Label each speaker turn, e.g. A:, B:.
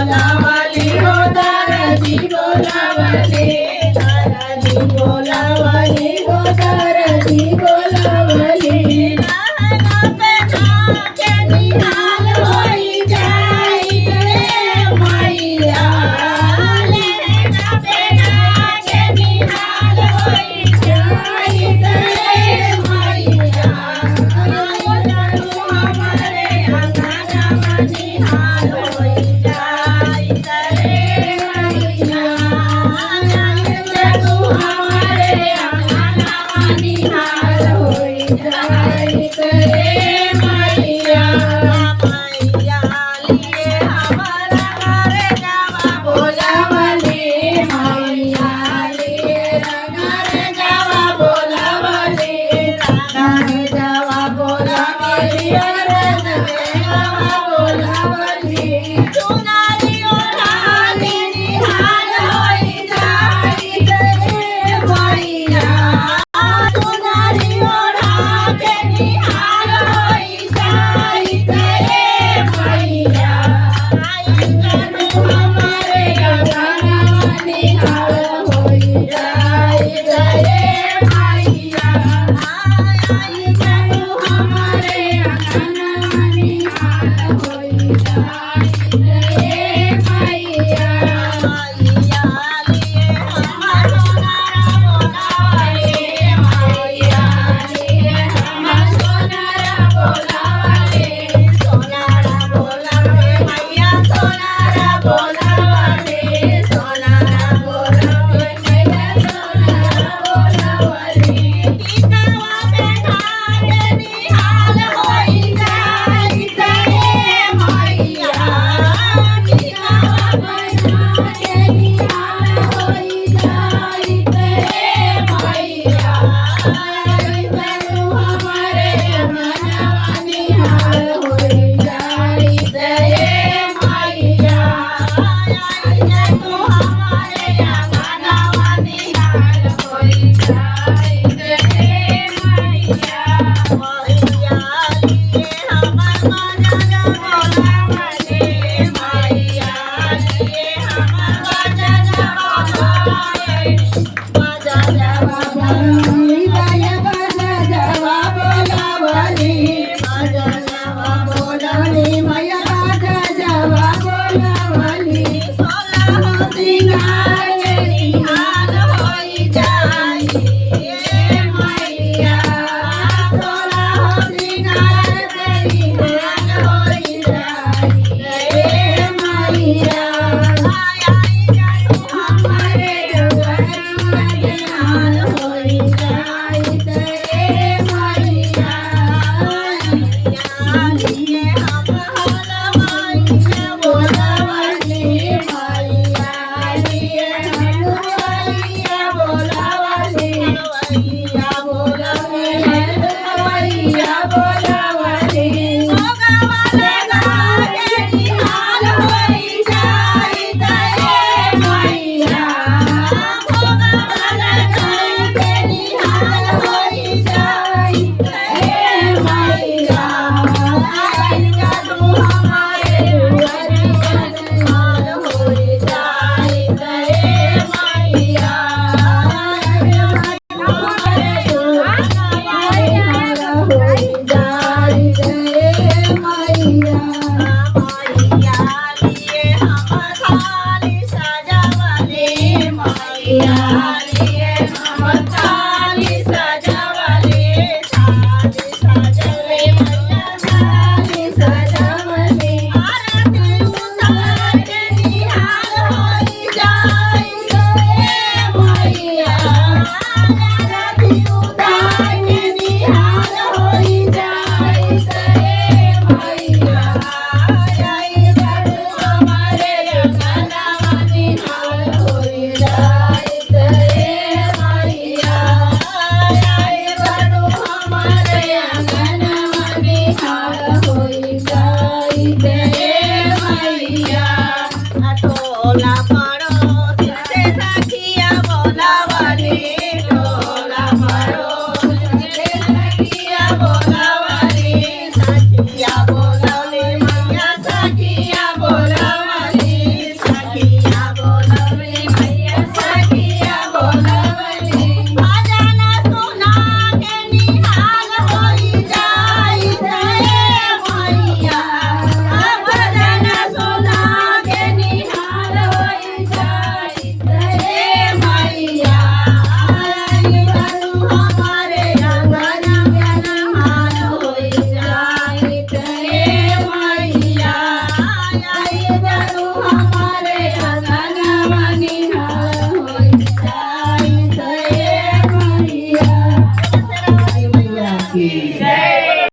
A: बोलावली हो दाराजी बोलावली दाराजी बोलावली हो दाराजी बोलावली लहाना पेना के निहाल होई जाई रे मैया लहाना पेना के निहाल होई जाई रे मैया तू हमारे अंगना निहाल होई जाई रे मैया तू हमारे अंगना निहाल होई जाई रे मैया मैया लिए हमारा घर जावा बोलावली मैया लिए घर जावा बोलावली घर जावा बोलावली घर जावा बोलावली सुनारी ओढ़ाली निहाल होई जाई रे मैया सुनारी ओढ़ाली निहाल होई जाई रे मैया तू हमारे अंगना निहाल होई जाई रे मैया तू हमारे अंगना निहाल होई जाई रे मैया मैया लिए हम सोनारा बोलावली मैया लिए हम सोनारा बोलावली सोनारा बोलावली मैया सोनारा बोलावली सोनारा बोलावली मैया सोनारा बोलावली टिकावा बेटा के निहाल होई जाई रे मैया टिकावा बेटा के निहाल होई जाई रे मैया तू हमारे अंगना निहाल होई जाई रे मैया तू हमारे अंगना निहाल होई जाई रे मैया मैया लिए हमर मजा बोलावली मैया लिए हमर मजा बोलावली मजा जावा बोलावली गाया मजा जावा बोलावली मजा जावा बोलावली मैया मजा जावा बोलावली सोला हो सिंगार के निहाल होई जाई रे मैया सोला हो सिंगार के निहाल होई जाई रे मैया तू हमारे अंगना निहाल होई जाई रे मैया लिए हम हलवाई बोलावली मैया लिए हलवाइया बोलावली हलवाइया बोलावली हलवाइया बोलावली भोगावाले गाके निहाल होई जाई रे मैया भोगावाले गाके निहाल होई जाई रे मैया तू हमारे निहाल होई जाई रे मैया la